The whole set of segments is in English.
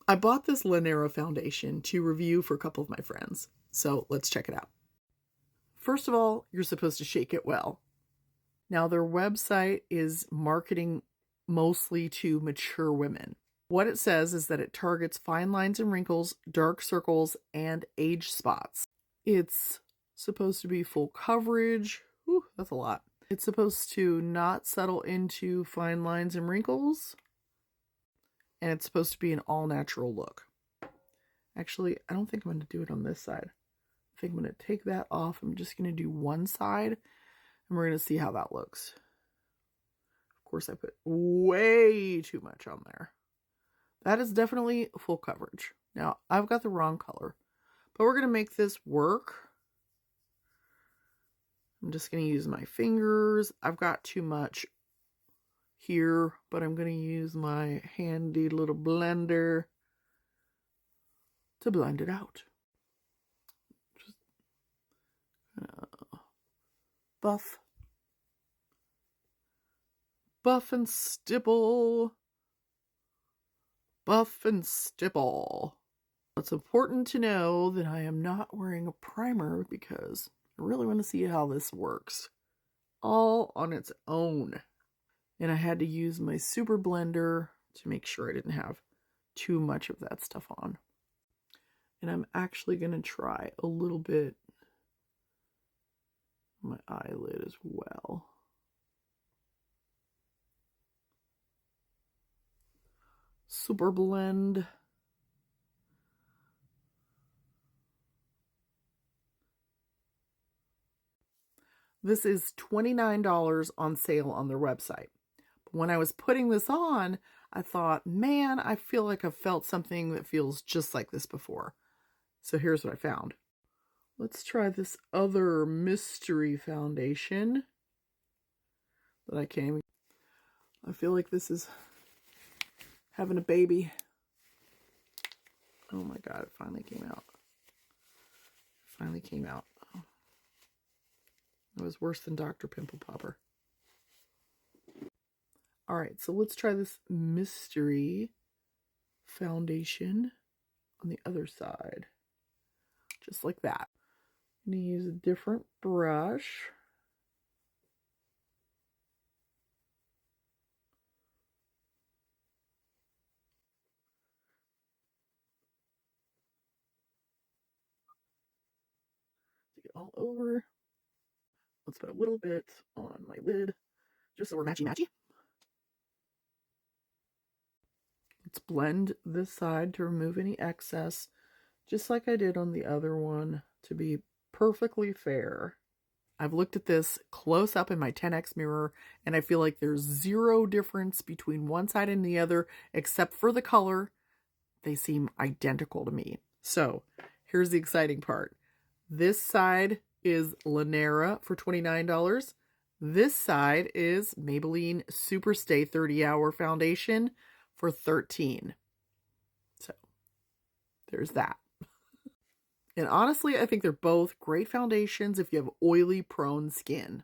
I bought this Lanera Foundation to review for a couple of my friends, so let's check it out. First of all, you're supposed to shake it well. Now, their website is marketing mostly to mature women. What it says is that it targets fine lines and wrinkles, dark circles, and age spots. It's supposed to be full coverage. Whew, that's a lot. It's supposed to not settle into fine lines and wrinkles. And it's supposed to be an all-natural look. Actually, I don't think I'm going to do it on this side. I think I'm going to take that off. I'm just going to do one side, and we're going to see how that looks. Of course, I put way too much on there. That is definitely full coverage. Now, I've got the wrong color, but we're going to make this work. I'm just going to use my fingers. I've got too much here, but I'm going to use my handy little blender to blend it out. Just buff and stipple, buff and stipple. It's important to know that I am not wearing a primer because I really want to see how this works all on its own. And I had to use my super blender to make sure I didn't have too much of that stuff on. And I'm actually going to try a little bit on my eyelid as well. Super blend. This is $29 on sale on their website. When I was putting this on, I thought, man, I feel like I've felt something that feels just like this before. So here's what I found. Let's try this other mystery foundation that I can't even... I feel like this is having a baby. Oh my God, it finally came out. It finally came out. It was worse than Dr. Pimple Popper. All right, so let's try this mystery foundation on the other side. Just like that. I'm going to use a different brush. Take it all over. Let's put a little bit on my lid, just so we're matchy-matchy. Let's blend this side to remove any excess, just like I did on the other one, to be perfectly fair. I've looked at this close up in my 10x mirror, and I feel like there's zero difference between one side and the other, except for the color. They seem identical to me. So here's the exciting part. This side is Lanera for $29. This side is Maybelline Superstay 30-Hour Foundation for $13. So there's that. And honestly, I think they're both great foundations if you have oily, prone skin.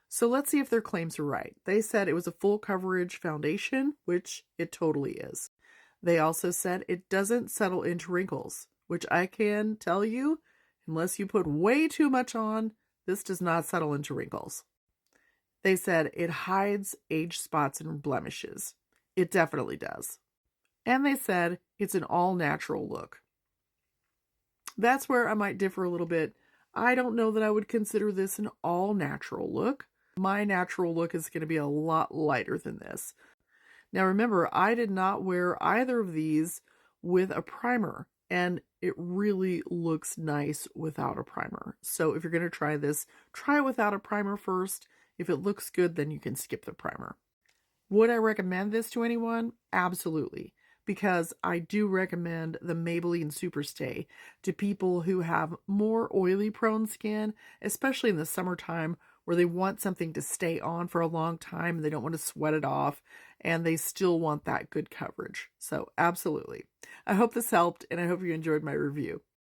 So let's see if their claims are right. They said it was a full coverage foundation, which it totally is. They also said it doesn't settle into wrinkles, which I can tell you, unless you put way too much on, this does not settle into wrinkles. They said it hides age spots and blemishes. It definitely does. And they said it's an all-natural look. That's where I might differ a little bit. I don't know that I would consider this an all-natural look. My natural look is going to be a lot lighter than this. Now remember, I did not wear either of these with a primer, and it really looks nice without a primer. So if you're going to try this, try it without a primer first. If it looks good, then you can skip the primer. Would I recommend this to anyone? Absolutely. Because I do recommend the Maybelline Superstay to people who have more oily prone skin, especially in the summertime where they want something to stay on for a long time and they don't want to sweat it off and they still want that good coverage. So absolutely. I hope this helped and I hope you enjoyed my review.